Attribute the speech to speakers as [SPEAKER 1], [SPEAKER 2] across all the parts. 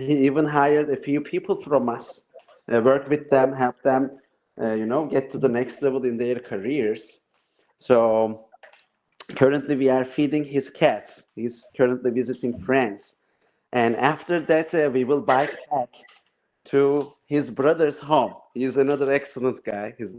[SPEAKER 1] he even hired a few people from us, work with them, help them, get to the next level in their careers. So currently, we are feeding his cats. He's currently visiting friends. And after that, we will bike back to his brother's home. He's another excellent guy. His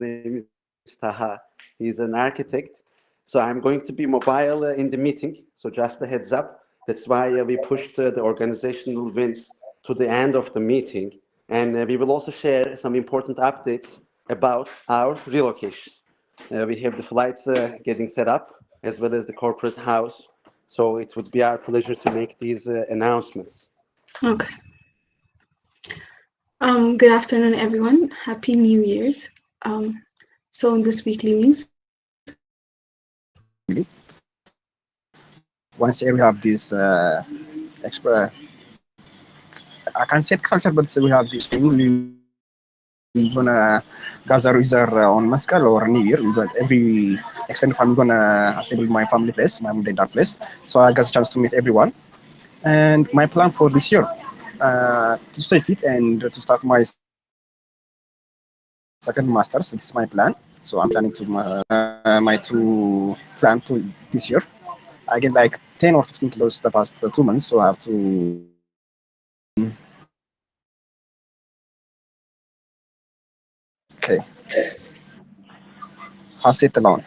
[SPEAKER 1] name is Taha. He's an architect. So I'm going to be mobile in the meeting. So just a heads up. That's why we pushed the organizational wins to the end of the meeting. And we will also share some important updates about our relocation. We have the flights getting set up as well as the corporate house. So it would be our pleasure to make these announcements.
[SPEAKER 2] Okay. Good afternoon, everyone. Happy New Year's. So in this weekly meetings,
[SPEAKER 3] Once we have this I can say culture, but we have this thing. We're gonna gather either on Maskal or New Year. We got every extended family gonna assemble my family place, my mom and dad place. So I got a chance to meet everyone. And my plan for this year, to stay fit and to start my second masters. It's my plan. So I'm planning to my to plan to this year. I get like 10 or 15 kilos the past 2 months, so I have to okay, pass it along.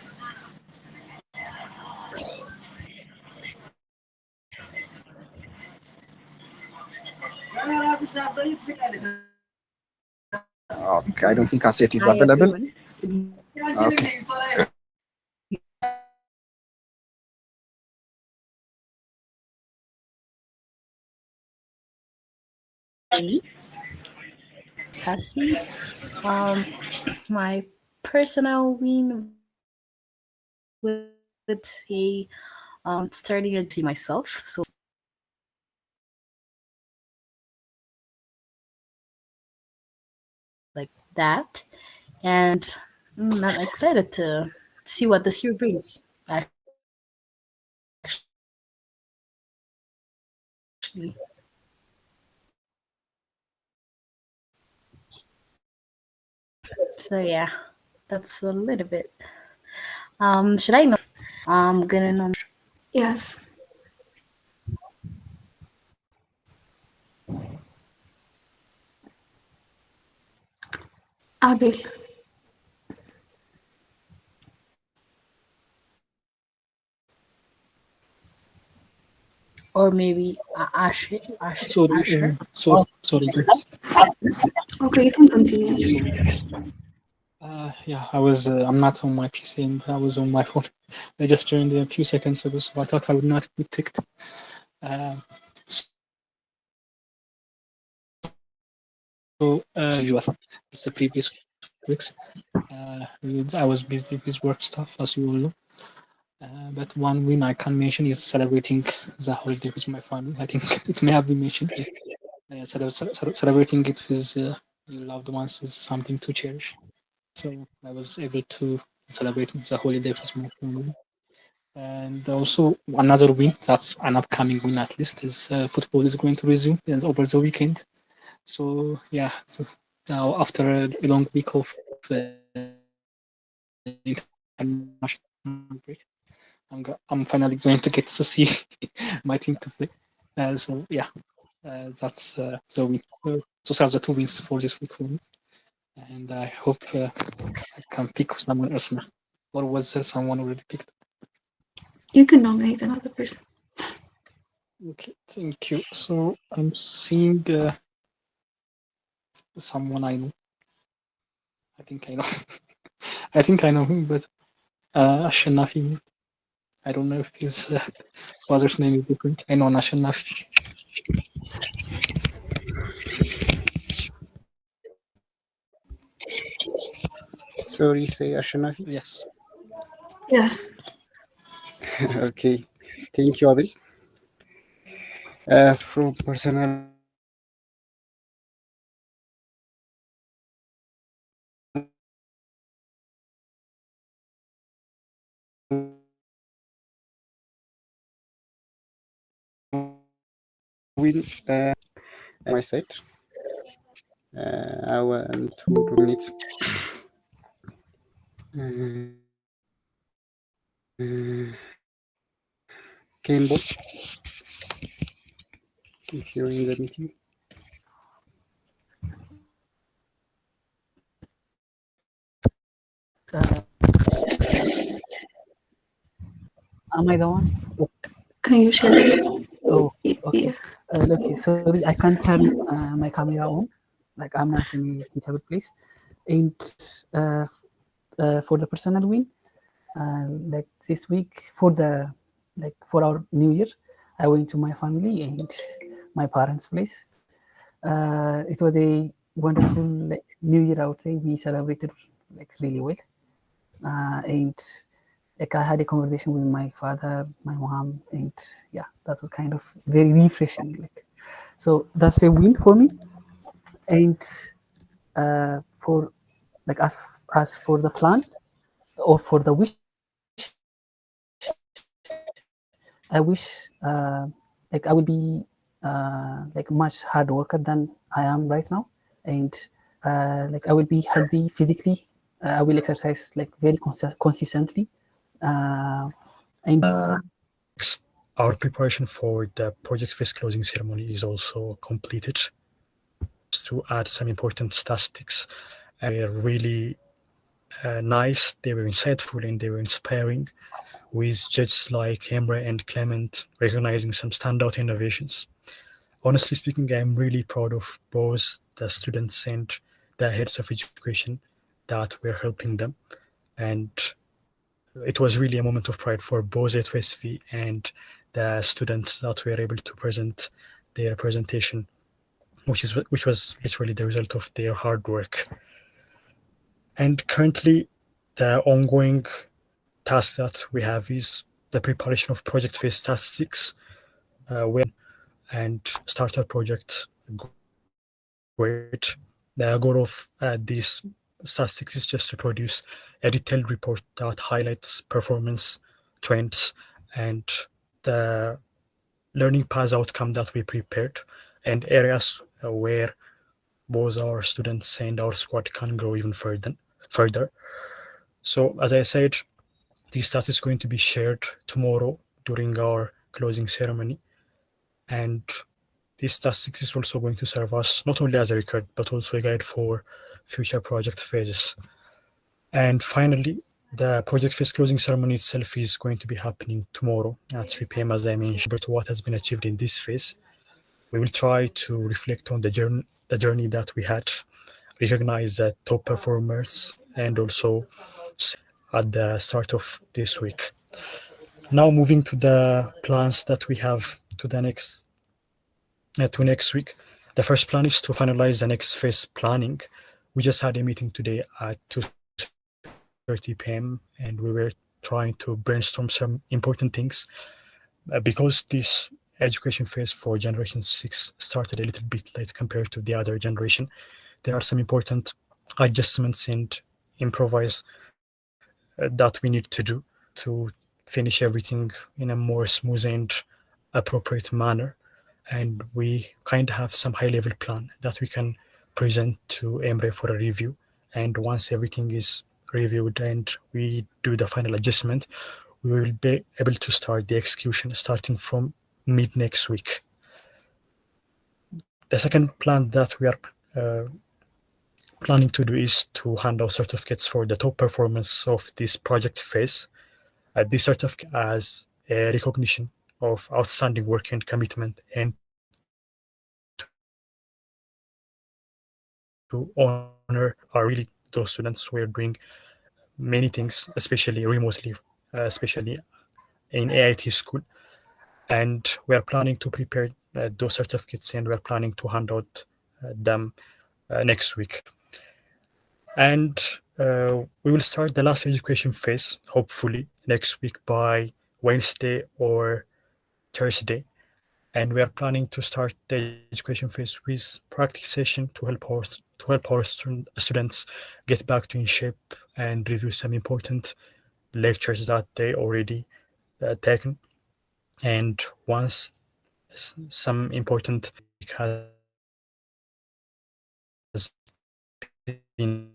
[SPEAKER 3] Okay, I don't think cassette is
[SPEAKER 4] Hi
[SPEAKER 3] available.
[SPEAKER 4] everyone.
[SPEAKER 3] Okay.
[SPEAKER 4] Cassie. My personal win would say starting a gym myself. So like that. And I'm excited to see what this year brings. Actually. So yeah, that's a little bit. Should I know? I'm gonna know.
[SPEAKER 2] yes, Adil.
[SPEAKER 4] Or maybe
[SPEAKER 5] Sorry,
[SPEAKER 4] Asher.
[SPEAKER 5] sorry, guys.
[SPEAKER 2] Okay, you can continue.
[SPEAKER 5] So, yeah, I'm not on my PC and I was on my phone. I just joined a few seconds ago, so I thought I would not be ticked. Um, so, usual, it's the previous weeks. I was busy with work stuff, as you all know. But one win I can mention is celebrating the holiday with my family. I think it may have been mentioned. Celebrating it with your loved ones is something to cherish. So I was able to celebrate the holiday with my family. And also another win, that's an upcoming win at least, is football is going to resume over the weekend. So yeah, so now after a long week of international break, I'm finally going to get to see my team to play. So yeah, that's the win. Those are the two wins for this week for me. And I hope I can pick someone else now. Or was there someone already picked?
[SPEAKER 2] You can nominate another person.
[SPEAKER 5] Okay, thank you. So I'm seeing someone I know. I think I know. I think I know him, but Ashanafi. I don't know if his father's name is different. I know Ashanafi.
[SPEAKER 6] Sorry, say Ashanafi.
[SPEAKER 5] Yes.
[SPEAKER 2] Yes.
[SPEAKER 6] Okay, thank you, Abel. From personal will my side. I want to dominate. Campbell, if you're in the meeting.
[SPEAKER 7] Am I the one?
[SPEAKER 2] Can you share it?
[SPEAKER 7] Oh, okay.
[SPEAKER 2] Yeah.
[SPEAKER 7] Okay, sorry, I can't turn my camera on. Like I'm not in a suitable place. And for the personal win, like this week for our New Year, I went to my family and my parents' place. It was a wonderful New Year. I would say we celebrated really well, and I had a conversation with my father, my mom, and yeah, that was kind of very refreshing. So that's a win for me. And for as for the plan or for the wish, I wish I will be much hard worker than I am right now, and I will be healthy physically. I will exercise very consistently, and
[SPEAKER 8] our preparation for the project phase closing ceremony is also completed. To add some important statistics, they were really nice, they were insightful, and they were inspiring, with judges like Emre and Clement recognizing some standout innovations. Honestly speaking, I'm really proud of both the students and the heads of education that were helping them. And it was really a moment of pride for both A2SV and the students that were able to present their presentation, which was literally the result of their hard work. And currently, the ongoing task that we have is the preparation of project phase statistics, and starter project great. The goal of these statistics is just to produce a detailed report that highlights performance trends and the learning path outcome that we prepared, and areas where both our students and our squad can grow even further. So as I said, this stat is going to be shared tomorrow during our closing ceremony, and this statistics is also going to serve us not only as a record but also a guide for future project phases. And finally, the project phase closing ceremony itself is going to be happening tomorrow at 3 p.m. as I mentioned. But what has been achieved in this phase, we will try to reflect on the journey that we had, recognize the top performers, and also at the start of this week. Now moving to the plans that we have to next week. The first plan is to finalize the next phase planning. We just had a meeting today at 2:30 p.m. and we were trying to brainstorm some important things. Because this education phase for Generation 6 started a little bit late compared to the other generation, there are some important adjustments and improvise that we need to do to finish everything in a more smooth and appropriate manner. And we kind of have some high-level plan that we can present to Emre for a review. And once everything is reviewed and we do the final adjustment, we will be able to start the execution starting from mid next week. The second plan that we are planning to do is to hand out certificates for the top performance of this project phase. This certificate as a recognition of outstanding work and commitment, and to honor really those students who are doing many things, especially remotely, especially in AIT school. And we are planning to prepare those certificates, and we are planning to hand out them next week. And we will start the last education phase, hopefully, next week by Wednesday or Thursday. And we are planning to start the education phase with practice session to help our students get back to in shape and review some important lectures that they already taken. And once some important has been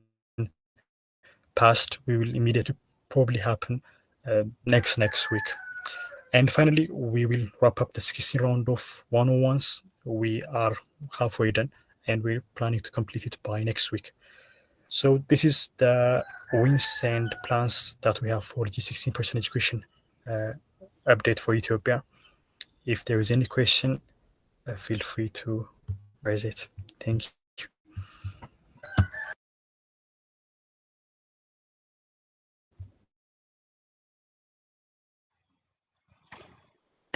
[SPEAKER 8] passed, we will immediately probably happen next week. And finally, we will wrap up the 16 round of 101s. We are halfway done, and we're planning to complete it by next week. So this is the wins and plans that we have for G16% education update for Ethiopia. If there is any question, feel free to raise it. Thank you.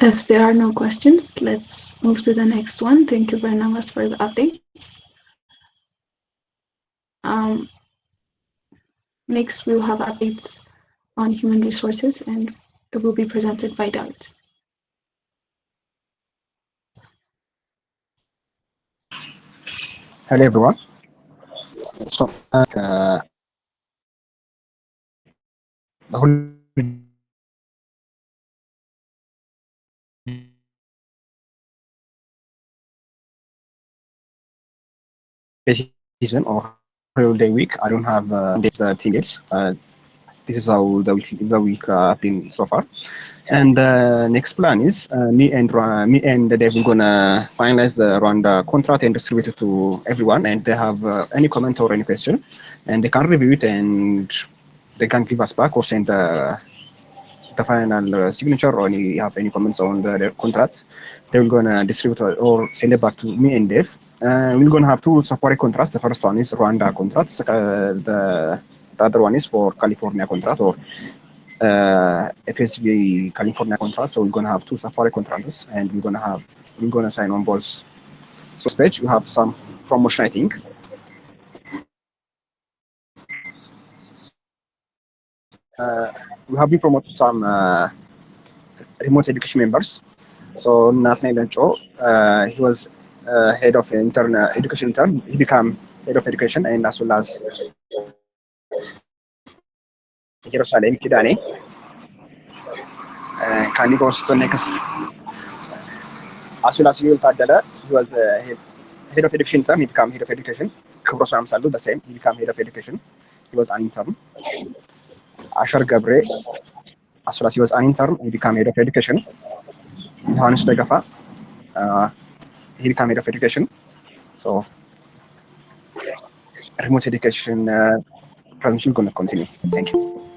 [SPEAKER 2] If there are no questions, let's move to the next one. Thank you, Barnabas, for the updates. Next, we will have updates on human resources, and it will be presented by Adot.
[SPEAKER 3] Hello, everyone. So, the whole season or holiday week, I don't have the tickets. This is how the week been so far. And next plan is me and Dave are gonna finalize the Rwanda contract and distribute it to everyone. And they have any comment or any question, and they can review it and they can give us back or send the final signature or have any comments on the contracts. They're gonna distribute or send it back to me and Dave. We're gonna have two separate contracts. The first one is Rwanda contracts. The other one is for California contract or A2SV California contract. So we're gonna have two separate contracts, and we're gonna sign on both. So page you have some promotion, I think. We have been promoted some remote education members. So Nathaniel Lencho, he was head of education intern. He became head of education, and as well as Jerusalem Kidani. Can you go to the next? As well as Yul Tadala, he was the head of education intern. He became head of education. Kubros Ramsalu, the same. He became head of education. He was an intern. Ashar Gabre, as well as he was an intern, he became head of education. Johannes Degafa, he became head of education. So remote education transmission going to continue. Thank you.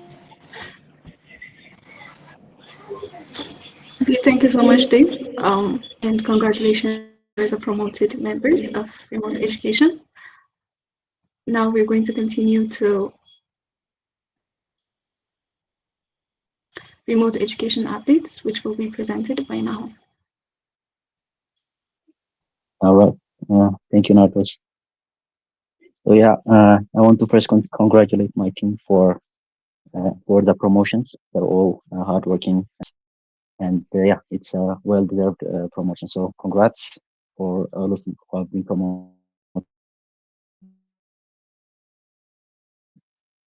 [SPEAKER 2] Okay, thank you so much, Dave, and congratulations for the promoted members of remote education. Now we're going to continue to remote education updates, which will be presented by now.
[SPEAKER 9] All right. Thank you, Narcos. So yeah, I want to first congratulate my team for the promotions. They're all hardworking, and yeah, it's a well-deserved promotion. So congrats for all of you who have been promoted.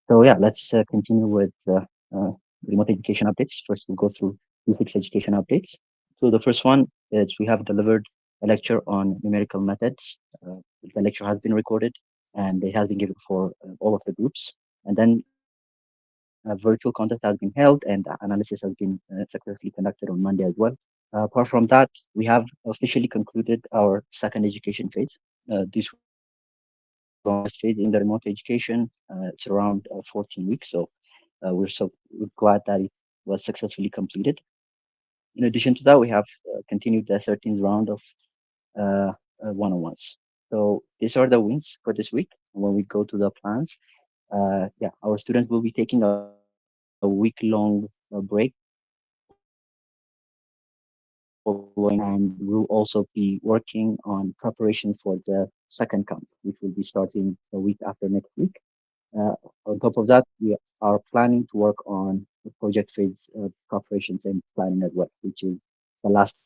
[SPEAKER 9] So yeah, let's continue with remote education updates. First, we'll go through G6 education updates. So the first one is we have delivered a lecture on numerical methods. The lecture has been recorded and it has been given for all of the groups. And then virtual content has been held and analysis has been successfully conducted on Monday as well. Apart from that, we have officially concluded our second education phase. This phase in the remote education, it's around 14 weeks. So we're glad that it was successfully completed. In addition to that, we have continued the 13th round of one-on-ones. So these are the wins for this week. When we go to the plans, yeah, our students will be taking a week-long break, and we'll also be working on preparation for the second camp, which will be starting the week after next week. On top of that, we are planning to work on the project phase preparations and planning as well, which is the last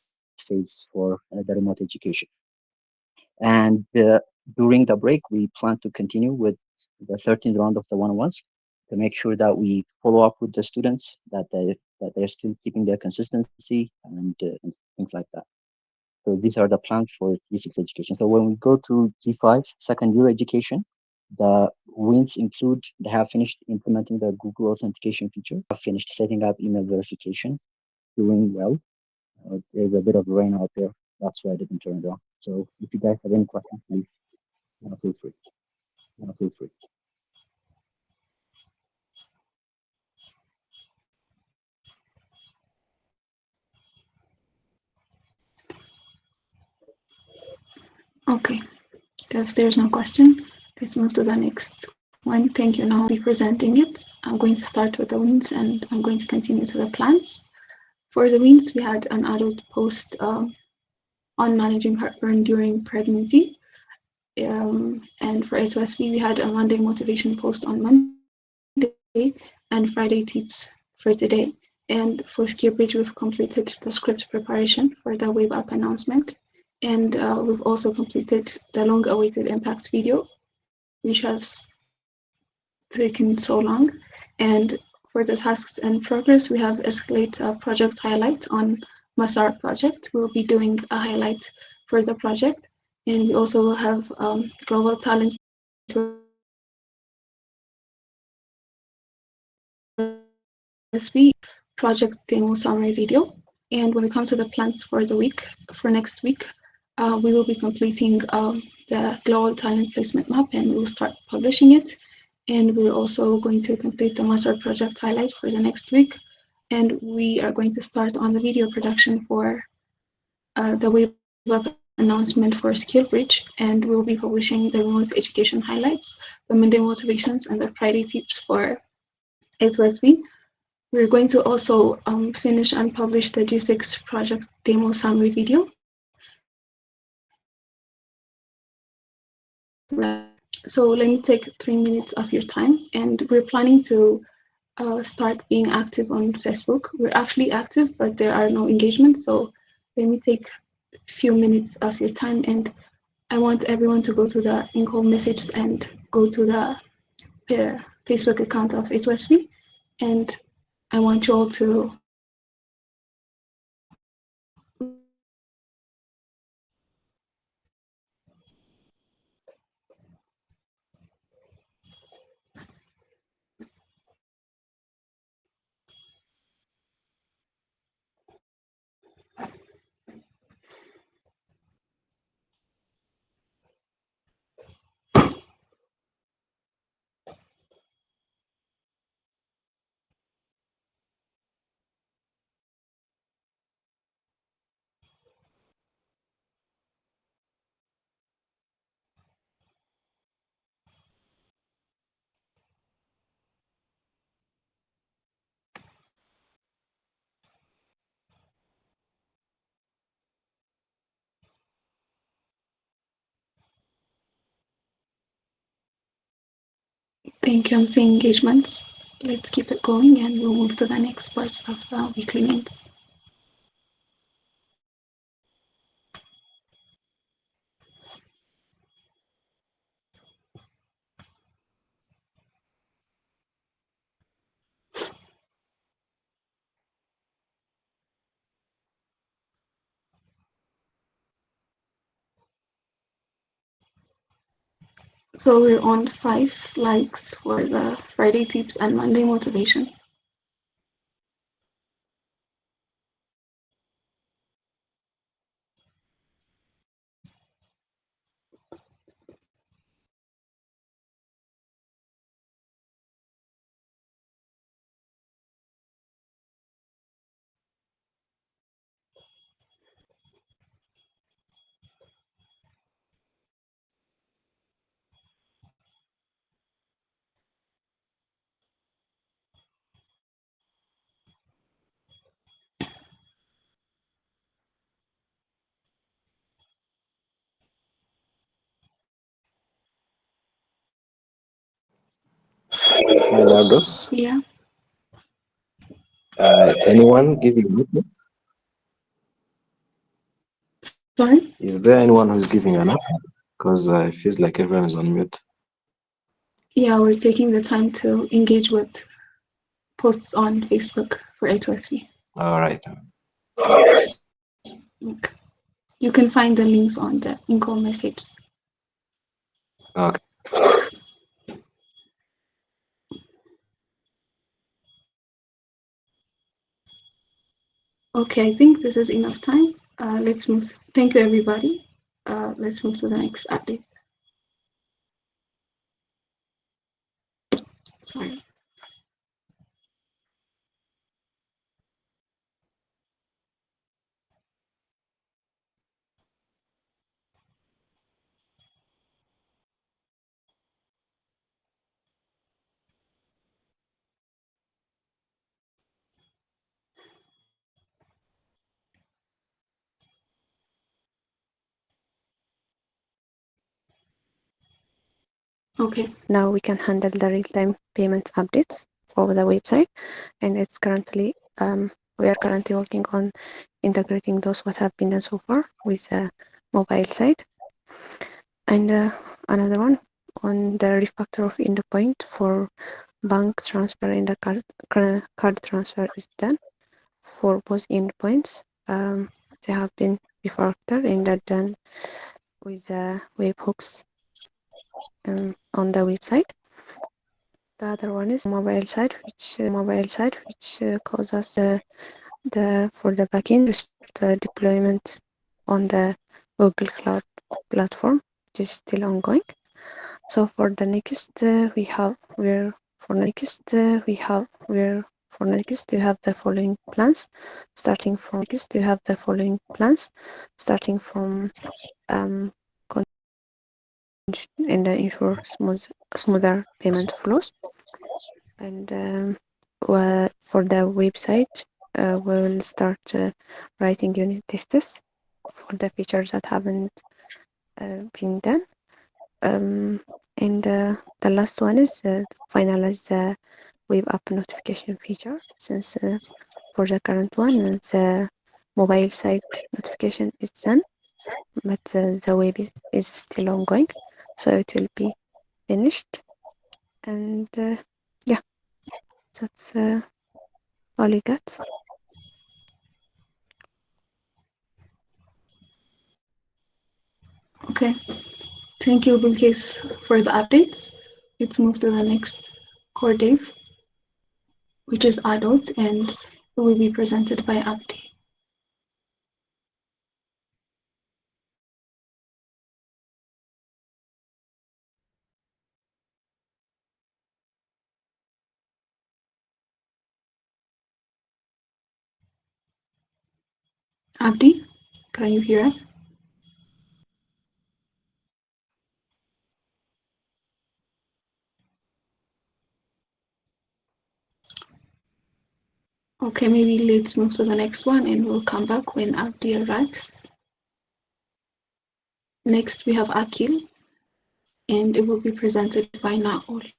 [SPEAKER 9] phase for the remote education. And during the break, we plan to continue with the 13th round of the one-on-ones to make sure that we follow up with the students, that they're still keeping their consistency and things like that. So these are the plans for G6 education. So when we go to G5, second year education, the wins include they have finished implementing the Google authentication feature, have finished setting up email verification, doing well. There's a bit of rain out there. That's why I didn't turn it on. So if you guys have any questions, please feel free. Feel free.
[SPEAKER 2] Okay, if there's no question, let's move to the next one. Thank you. Now I'll be presenting it. I'm going to start with the wins and I'm going to continue to the plans. For the wins, we had an adult post on managing heartburn during pregnancy. And for A2SV, we had a Monday motivation post on Monday and Friday tips for today. And for Skillbridge, we've completed the script preparation for the web app announcement. And we've also completed the long-awaited impact video, which has taken so long. And for the tasks in progress, we have escalate a project highlight on Masar project. We'll be doing a highlight for the project. And we also will have global talent project demo summary video. And when we come to the plans for the week, for next week, we will be completing the global talent placement map and we will start publishing it. And we're also going to complete the Masar project highlight for the next week. And we are going to start on the video production for the web announcement for Skillbridge. And we'll be publishing the remote education highlights, the Monday motivations, and the Friday tips for A2SV. We're going to also finish and publish the G6 project demo summary video. So let me take 3 minutes of your time, and we're planning to start being active on Facebook. We're actually active, but there are no engagements. So let me take a few minutes of your time, and I want everyone to go to the in-call messages and go to the Facebook account of A2SV, and I want you all to thank you. I'm seeing engagements. Let's keep it going, and we'll move to the next part of the weekly needs. So we're on 5 likes for the Friday tips and Monday motivation.
[SPEAKER 10] Hi, Nardos.
[SPEAKER 2] Yeah.
[SPEAKER 10] Anyone giving an update?
[SPEAKER 2] Sorry?
[SPEAKER 10] Is there anyone who's giving an update? Because it feels like everyone is on mute.
[SPEAKER 2] Yeah, we're taking the time to engage with posts on Facebook for A2SV.
[SPEAKER 10] All right.
[SPEAKER 2] Okay. You can find the links on the in-call message.
[SPEAKER 10] Okay.
[SPEAKER 2] Okay, I think this is enough time. Let's move. Thank you, everybody. Let's move to the next update. Sorry. Okay.
[SPEAKER 11] Now we can handle the real-time payments updates for the website, and it's currently we are currently working on integrating those what have been done so far with the mobile side. And another one on the refactor of endpoint for bank transfer and the card transfer is done for both endpoints. They have been refactored and are done with the webhooks on the website. The other one is mobile side, which calls us for the backend to start the deployment on the Google Cloud platform, which is still ongoing. So for the next we have the following plans, starting from and ensure smoother payment flows. And for the website, we will start writing unit tests for the features that haven't been done. And the last one is finalize the web app notification feature, since for the current one, the mobile site notification is done, but the web is still ongoing, so it will be finished. And yeah, that's all I got.
[SPEAKER 2] Okay. Thank you, Bilkis, for the updates. Let's move to the next core dev, which is Adot, and it will be presented by Abdi. Abdi, can you hear us? Okay, maybe let's move to the next one and we'll come back when Abdi arrives. Next, we have Akil, and it will be presented by Naol.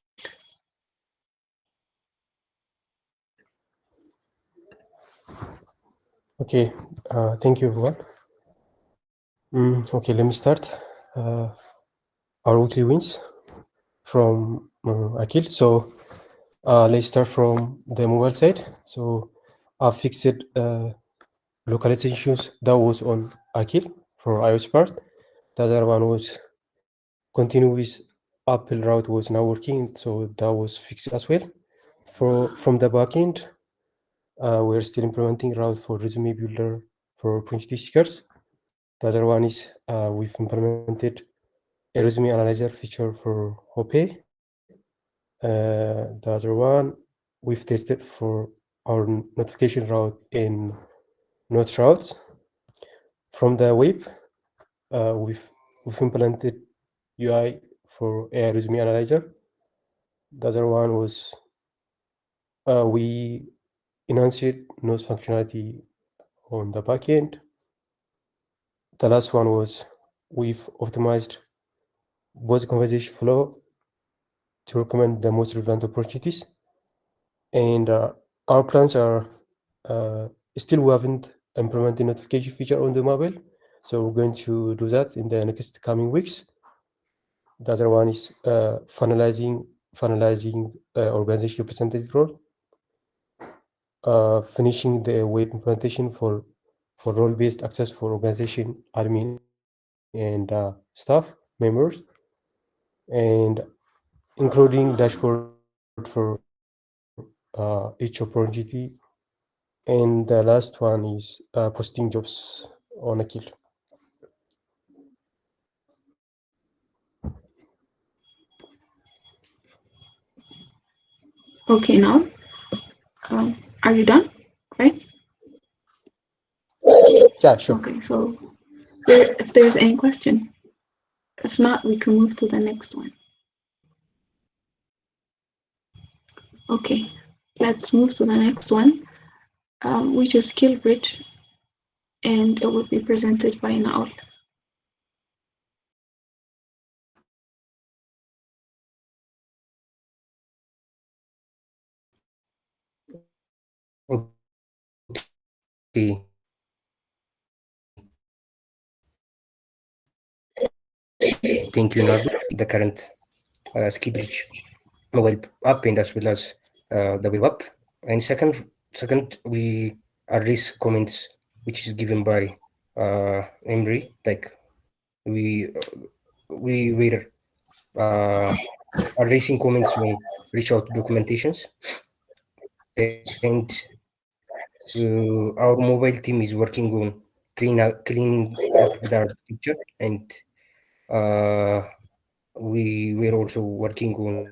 [SPEAKER 12] Okay, thank you everyone. Okay, let me start. Our weekly wins from Akil. So let's start from the mobile side. So I fixed localization issues that was on Akil for iOS part. The other one was continue with Apple route was not working, so that was fixed as well. From the backend, we're still implementing route for resume builder for Prince stickers. The other one is we've implemented a resume analyzer feature for Hope. The other one we've tested for our notification route in Notes routes. From the web, we've implemented UI for a resume analyzer. The other one was we enhanced Notes functionality on the backend. The last one was we've optimized both conversation flow to recommend the most relevant opportunities. And our plans are still we haven't implemented notification feature on the mobile, so we're going to do that in the next coming weeks. The other one is finalizing organization representative role, finishing the web implementation for for role-based access for organization admin and staff members, and including dashboard for each opportunity. And the last one is posting jobs on Akil.
[SPEAKER 2] Okay, now, are you done? Right?
[SPEAKER 12] Yeah, sure.
[SPEAKER 2] Okay, so if there's any question, if not, we can move to the next one. Okay, let's move to the next one, which is Skillbridge, and it will be presented by Naol.
[SPEAKER 13] Okay. Thank you, Nadu. The current Skillbridge mobile app and as well as the web app. And second, we address comments which is given by Emery. Like we were addressing comments on reach out documentations, and our mobile team is working on cleaning up the architecture, and we were also working on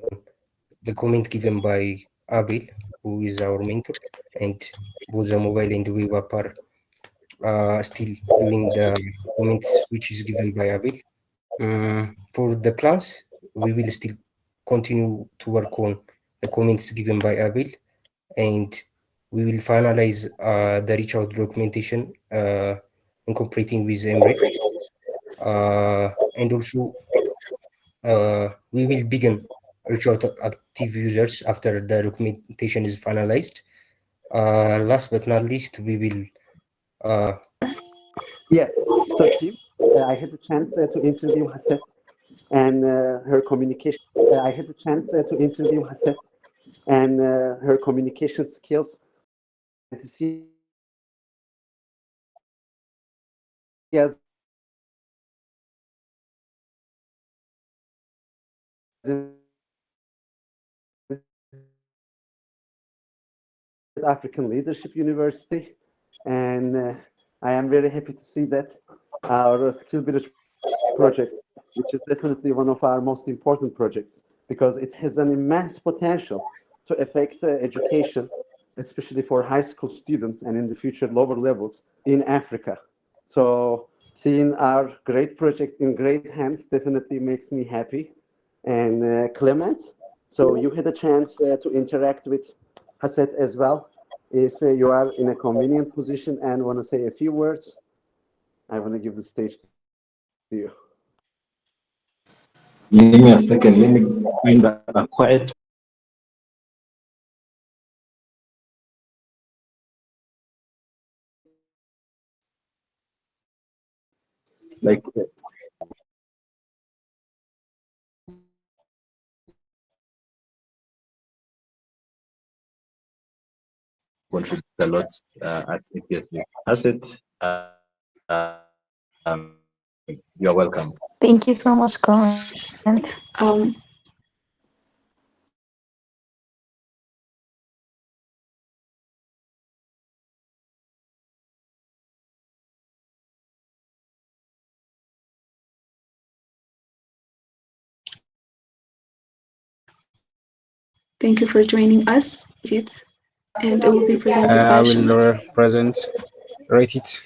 [SPEAKER 13] the comment given by Abel, who is our mentor, and both the mobile and the web app are still doing the comments which is given by Abel. For the plans, we will still continue to work on the comments given by Abel, and we will finalize the reach out documentation incorporating with Emre. And also, we will begin reach out to active users after the documentation is finalized. Last but not least, we will.
[SPEAKER 1] Yes. So, Kim, I had the chance to interview Hasset and her communication. I had the chance to interview Hasset and her communication skills, and to see as African Leadership University, and I am very happy to see that our Skillbridge project, which is definitely one of our most important projects, because it has an immense potential to affect education, especially for high school students and in the future lower levels in Africa. So seeing our great project in great hands definitely makes me happy. And Clement, so you had a chance to interact with Hasset as well. If you are in a convenient position and want to say a few words, I want to give the stage to you.
[SPEAKER 10] Give me a second. Let me find a quiet. Like contribute a lot at A2SV. Assets, you're welcome.
[SPEAKER 4] Thank you so much, Comment.
[SPEAKER 2] Thank you for joining us, and it will be presented by
[SPEAKER 6] I
[SPEAKER 2] Shemar.
[SPEAKER 6] will rate it.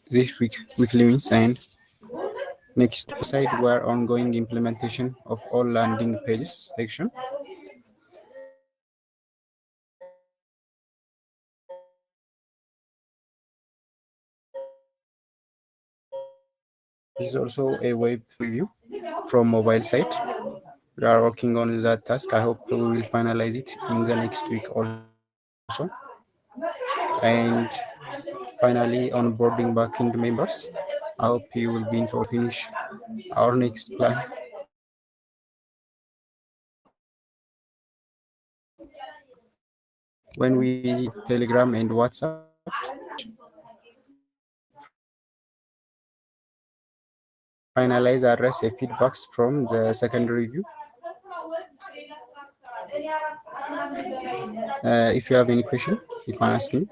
[SPEAKER 6] This weekly wins, and next side were ongoing implementation of all landing pages section. This is also a web preview from mobile site. We are working on that task. I hope we will finalize it in the next week also. And finally, onboarding backend members. I hope you will be able to finish our next plan. When we Telegram and WhatsApp, finalize address a feedbacks from the second review. If you have any question, you can ask me.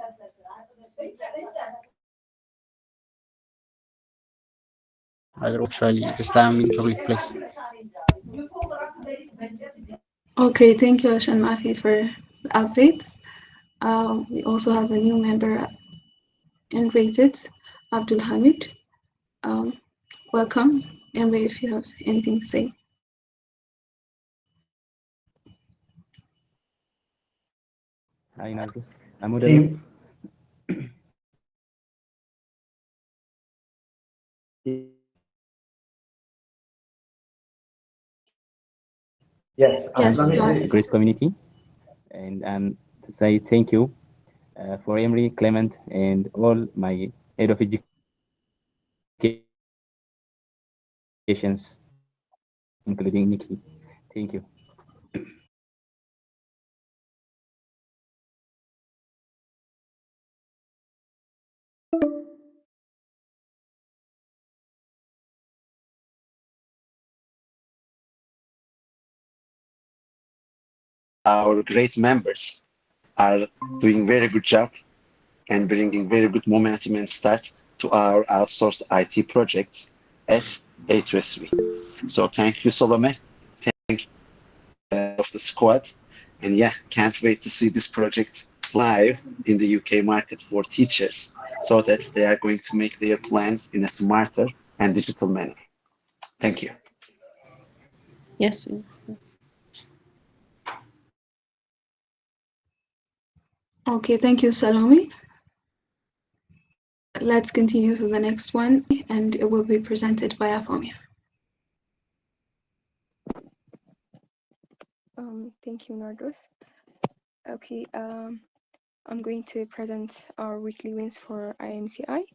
[SPEAKER 6] Actually, just I'm in public place.
[SPEAKER 2] Okay, thank you, Ashan Mafi, for the updates. We also have a new member invited, Abdul Hamid. Welcome, Emre, if you have anything to say.
[SPEAKER 14] Hi, Nargis. I'm audible.
[SPEAKER 2] Yes, you are.
[SPEAKER 14] A great community, and to say thank you for Emery, Clement, and all my head of educations, including Nikki. Thank you.
[SPEAKER 1] Our great members are doing very good job and bringing very good momentum and start to our outsourced IT projects at A2SV. So thank you, Salome. Thank you of the squad. And yeah, can't wait to see this project live in the UK market for teachers so that they are going to make their plans in a smarter and digital manner. Thank you.
[SPEAKER 15] Yes.
[SPEAKER 2] Okay, thank you, Salome. Let's continue to the next one, and it will be presented by Afomia.
[SPEAKER 16] Thank you, Nardos. Okay, I'm going to present our weekly wins for IMCI.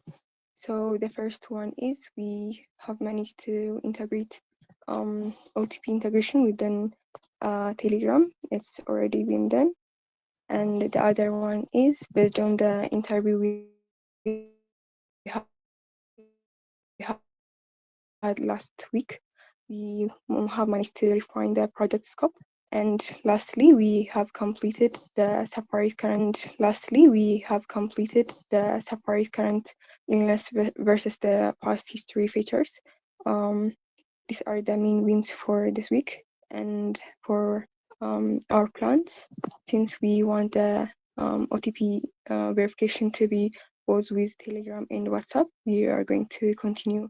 [SPEAKER 16] So the first one is we have managed to integrate OTP integration within Telegram. It's already been done. And the other one is based on the interview we had last week, we have managed to refine the project scope. And lastly, we have completed the separate current. Illness versus the past history features. These are the main wins for this week. And for our plans, since we want the OTP verification to be both with Telegram and WhatsApp, we are going to continue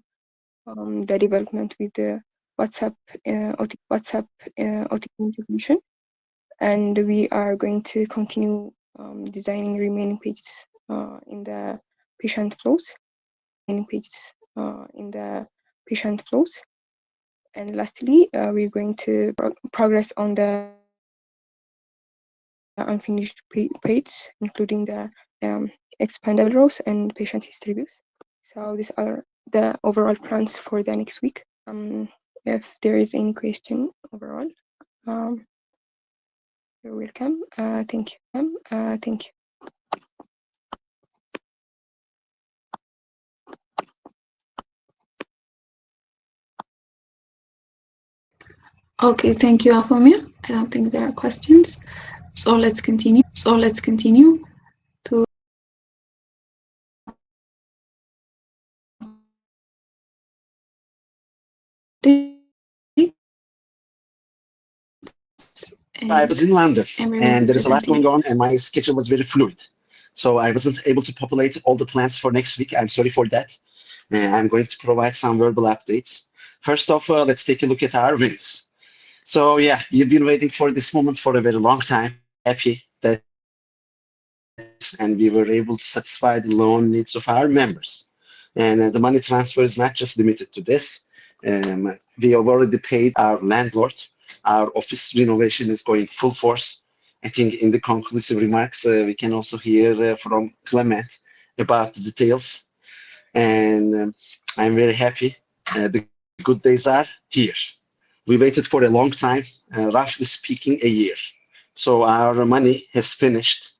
[SPEAKER 16] the development with the WhatsApp OTP integration, and we are going to continue designing remaining pages in the patient flows. And lastly, we're going to progress on the unfinished page, including the expandable rows and patient history views. So these are the overall plans for the next week. If there is any question overall, you're welcome. Thank you. Thank you.
[SPEAKER 2] Okay, thank you, Afomia. I don't think there are questions. So let's continue. To
[SPEAKER 1] I was in London, and there is a lot going on, and my schedule was very fluid. So I wasn't able to populate all the plans for next week. I'm sorry for that. I'm going to provide some verbal updates. First off, let's take a look at our wins. So yeah, you've been waiting for this moment for a very long time. Happy that, and we were able to satisfy the loan needs of our members. And the money transfer is not just limited to this. We have already paid our landlord. Our office renovation is going full force. I think in the conclusive remarks, we can also hear from Clement about the details. And I'm very happy. The good days are here. We waited for a long time, roughly speaking, a year. So our money has finished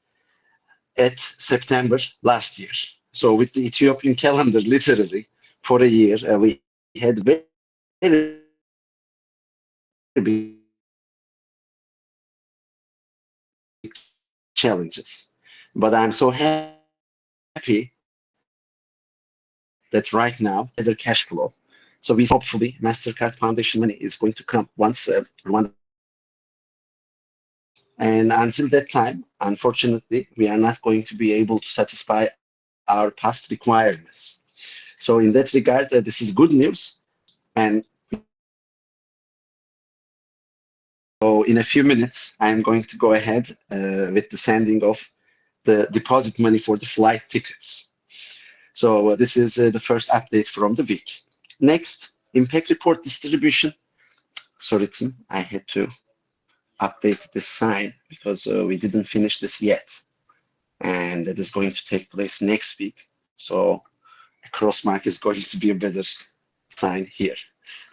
[SPEAKER 1] at September last year. So with the Ethiopian calendar, literally, for a year, we had very big challenges. But I'm so happy that right now, better cash flow. So we hopefully MasterCard Foundation money is going to come once Rwanda. And until that time, unfortunately, we are not going to be able to satisfy our past requirements. So in that regard, this is good news. And so in a few minutes, I'm going to go ahead with the sending of the deposit money for the flight tickets. So this is the first update from the week. Next, impact report distribution. Sorry, team, I had to update this sign because we didn't finish this yet. And that is going to take place next week. So a cross mark is going to be a better sign here.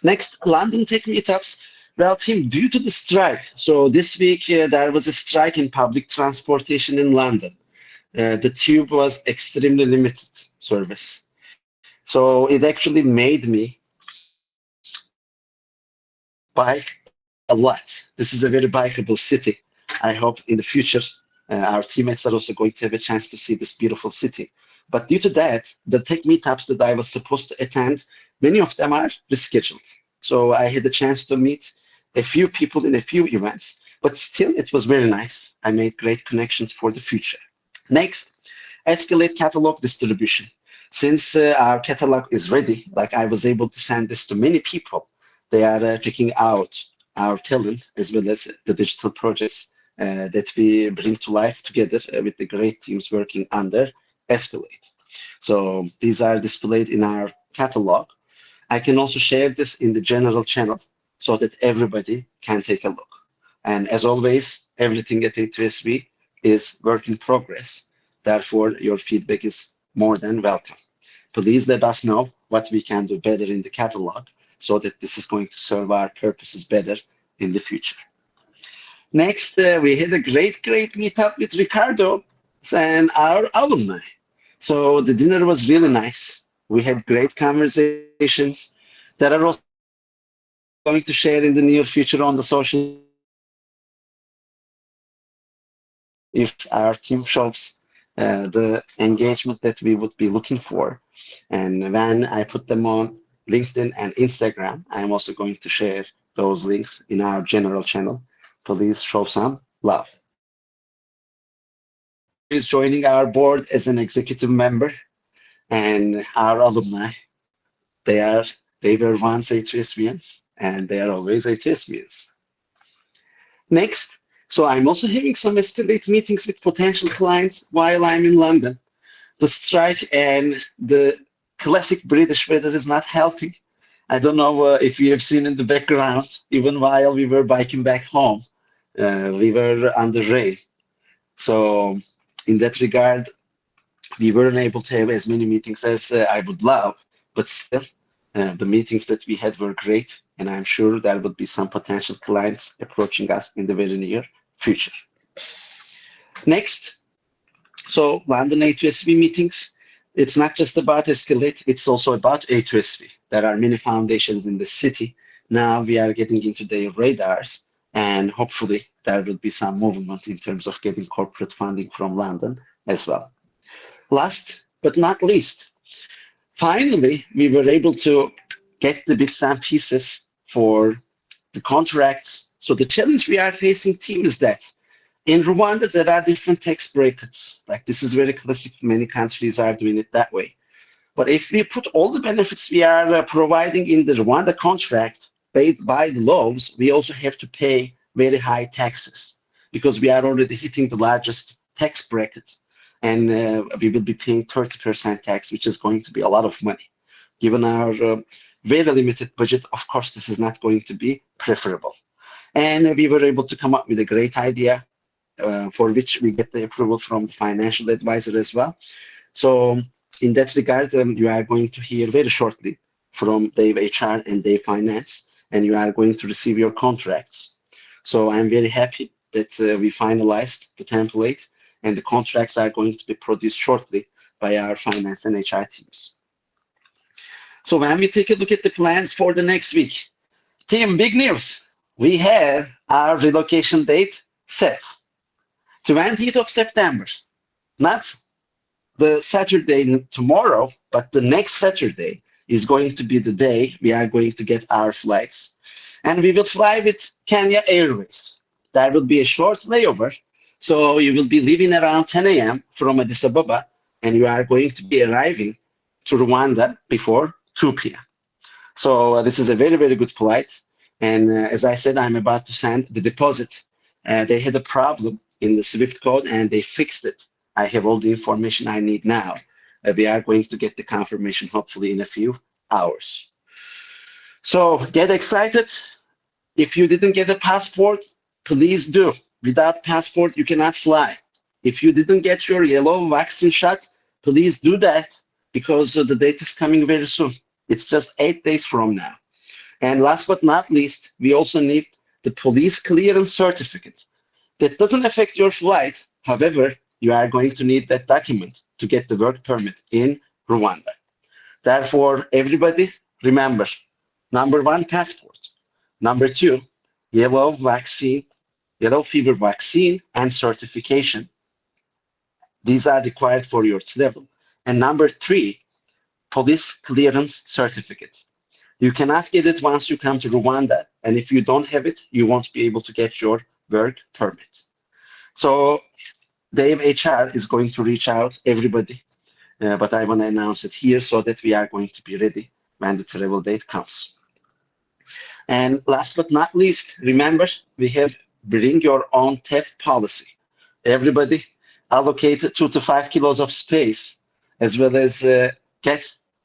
[SPEAKER 1] Next, London Tech Meetups. Well, team, due to the strike, so this week there was a strike in public transportation in London. The tube was extremely limited service. So it actually made me bike a lot. This is a very bikeable city. I hope in the future our teammates are also going to have a chance to see this beautiful city. But due to that, the tech meetups that I was supposed to attend, many of them are rescheduled. So I had the chance to meet a few people in a few events, but still it was very nice. I made great connections for the future. Next, Escalate catalog distribution. Since our catalog is ready, like I was able to send this to many people, they are checking out our talent as well as the digital projects that we bring to life together with the great teams working under Escalate. So these are displayed in our catalog. I can also share this in the general channel so that everybody can take a look. And as always, everything at A2SV is work in progress. Therefore, your feedback is more than welcome. Please let us know what we can do better in the catalog so that this is going to serve our purposes better in the future. Next, we had a great meetup with Ricardo and our alumni. So the dinner was really nice. We had great conversations that are also going to share in the near future on the social if our team shows the engagement that we would be looking for. And when I put them on LinkedIn and Instagram, I'm also going to share those links in our general channel. Please show some love. Is joining our board as an executive member, and our alumni. They were once A2SVians, and they are always A2SVians. Next, so I'm also having some Escalate meetings with potential clients while I'm in London. The strike and the classic British weather is not helping. I don't know if you have seen in the background, even while we were biking back home, we were under rain. So in that regard, we weren't able to have as many meetings as I would love, but still, the meetings that we had were great, and I'm sure there would be some potential clients approaching us in the very near future. Next, so London A2SV meetings. It's not just about Escalate, it's also about A2SV. There are many foundations in the city. Now we are getting into their radars, and hopefully there will be some movement in terms of getting corporate funding from London as well. Last but not least, finally, we were able to get the bits and pieces for the contracts. So the challenge we are facing, team, is that in Rwanda, there are different tax brackets. Like this is very classic. Many countries are doing it that way. But if we put all the benefits we are providing in the Rwanda contract paid by the laws, we also have to pay very high taxes because we are already hitting the largest tax bracket. And we will be paying 30% tax, which is going to be a lot of money. Given our very limited budget, of course, this is not going to be preferable. And we were able to come up with a great idea for which we get the approval from the financial advisor as well. So in that regard, you are going to hear very shortly from Dave HR and Dave Finance, and you are going to receive your contracts. So I'm very happy that we finalized the template, and the contracts are going to be produced shortly by our finance and HR teams. So when we take a look at the plans for the next week, team, big news. We have our relocation date set. 20th of September. Not the Saturday tomorrow, but the next Saturday is going to be the day we are going to get our flights. And we will fly with Kenya Airways. There will be a short layover. So you will be leaving around 10 a.m. from Addis Ababa, and you are going to be arriving to Rwanda before 2 p.m. So this is a very, very good flight. And as I said, I'm about to send the deposit. They had a problem in the SWIFT code, and they fixed it. I have all the information I need now. We are going to get the confirmation hopefully in a few hours. So get excited. If you didn't get a passport, please do. Without passport, you cannot fly. If you didn't get your yellow vaccine shot, please do that, because the date is coming very soon. It's just 8 days from now. And last but not least, we also need the police clearance certificate. That doesn't affect your flight. However, you are going to need that document to get the work permit in Rwanda. Therefore, everybody, remember, number 1, passport. Number 2, yellow fever vaccine and certification. These are required for your travel. And number 3, police clearance certificate. You cannot get it once you come to Rwanda, and if you don't have it, you won't be able to get your work permit. So Dave HR is going to reach out everybody, but I want to announce it here so that we are going to be ready when the travel date comes. And last but not least, remember, we have bring your own theft policy. Everybody allocate 2 to 5 kilos of space, as well as get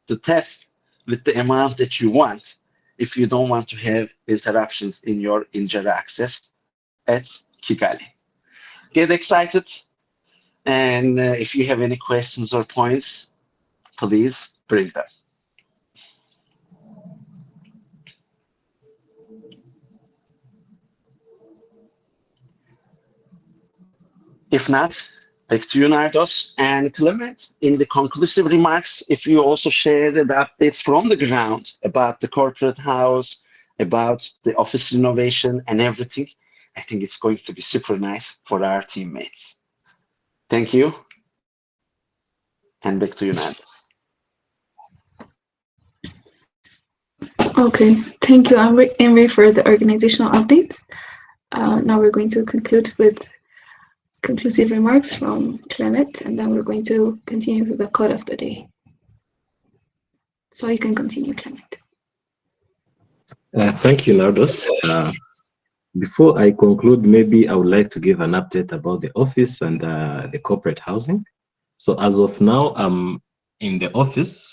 [SPEAKER 1] the theft with the amount that you want if you don't want to have interruptions in your Injera access at Kigali. Get excited, and if you have any questions or points, please bring them. If not, back to you, Nardos and Clement. In the conclusive remarks, if you also share the updates from the ground about the corporate house, about the office renovation and everything, I think it's going to be super nice for our teammates. Thank you. And back to you, Nardos.
[SPEAKER 2] Okay, thank you, Emre, for the organizational updates. Now we're going to conclude with conclusive remarks from Clement, and then we're going to continue to the code of the day. So you can continue, Clement.
[SPEAKER 17] Thank you, Nardos. Before I conclude, maybe I would like to give an update about the office and the corporate housing. So as of now, I'm in the office,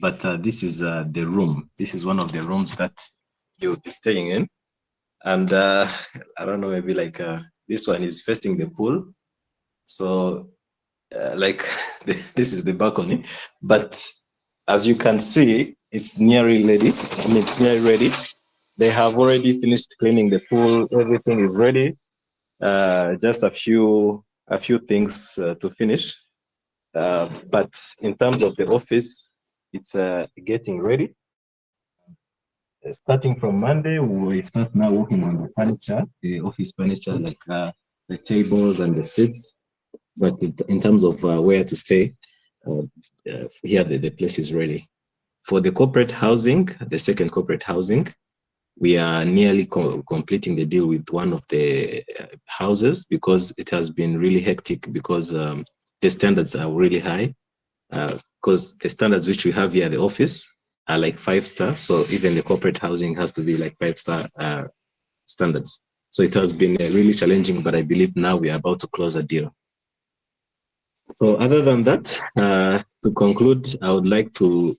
[SPEAKER 17] but this is the room. This is one of the rooms that you'll be staying in. And I don't know, maybe like this one is facing the pool. So like this is the balcony. But as you can see, it's nearly ready. It's nearly ready. They have already finished cleaning the pool. Everything is ready. Just a few things to finish. But in terms of the office, it's getting ready. Starting from Monday, we start now working on the furniture, the office furniture, like the tables and the seats. But in terms of where to stay, here the place is ready. For the corporate housing, the second corporate housing, we are nearly completing the deal with one of the houses, because it has been really hectic, because the standards are really high. Because the standards which we have here at the office are like 5-star, so even the corporate housing has to be like 5-star standards. So it has been really challenging, but I believe now we are about to close a deal. So other than that, to conclude, I would like to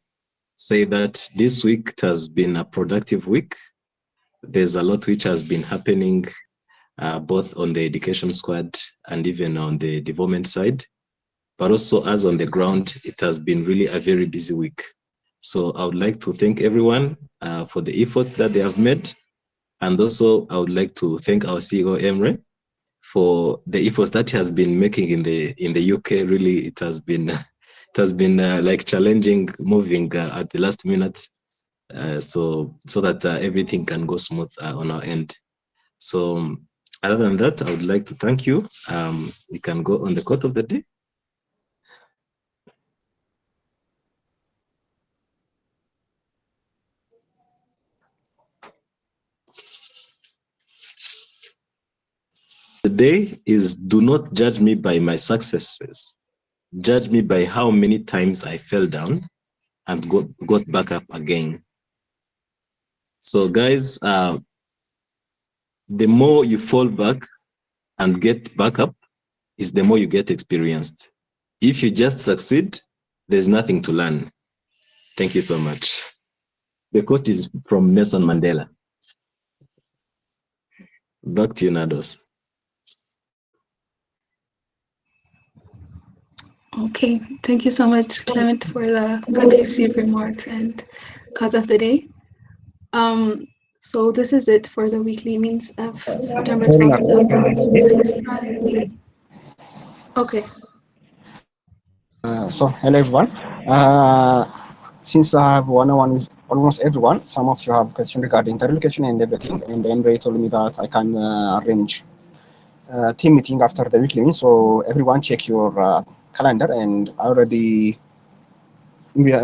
[SPEAKER 17] say that this week has been a productive week. There's a lot which has been happening, both on the education squad and even on the development side. but also us on the ground, it has been really a very busy week. So I would like to thank everyone for the efforts that they have made. And also I would like to thank our CEO, Emre, for the efforts that he has been making in the UK. Really, it has been like challenging, moving at the last minute, so that everything can go smooth on our end. So other than that, I would like to thank you. We can go on the quote of the day. The day is, do not judge me by my successes. Judge me by how many times I fell down and got back up again. So guys, the more you fall back and get back up is the more you get experienced. If you just succeed, there's nothing to learn. Thank you so much. The quote is from Nelson Mandela. Back to you, Nados.
[SPEAKER 2] Okay, thank you so much, Clement, for the conclusive remarks and quote of the day. So this is it for the weekly means of September 12th, 2020. Okay.
[SPEAKER 3] So hello everyone. Since I have one-on-one with almost everyone, some of you have questions regarding the relocation and everything, and Emre told me that I can arrange a team meeting after the weekly. So everyone check your calendar, and I already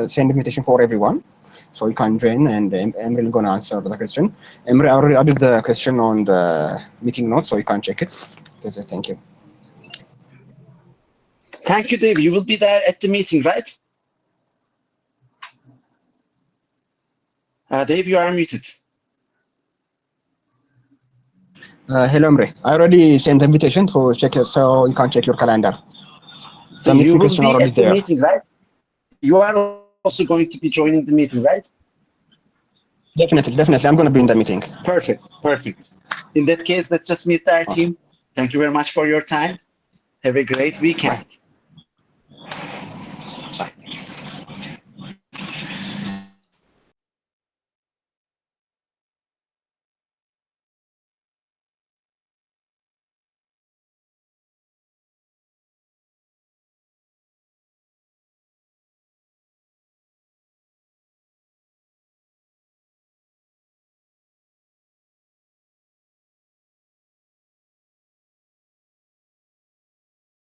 [SPEAKER 3] send invitation for everyone, so you can join, and Emre is gonna answer the question. Emre, I already added the question on the meeting notes, so you can check it. That's it. Thank you.
[SPEAKER 1] Thank you, Dave. You will be there at the meeting, right? Dave, you are muted.
[SPEAKER 3] Hello, Emre. I already sent the invitation to check it, so you can check your calendar. The
[SPEAKER 1] You
[SPEAKER 3] meeting
[SPEAKER 1] will
[SPEAKER 3] question
[SPEAKER 1] be
[SPEAKER 3] already
[SPEAKER 1] at the
[SPEAKER 3] there.
[SPEAKER 1] meeting, right? You are also going to be joining the meeting, right?
[SPEAKER 3] Definitely. I'm going to be in the meeting.
[SPEAKER 1] Perfect. In that case, let's just meet our team. Thank you very much for your time. Have a great weekend.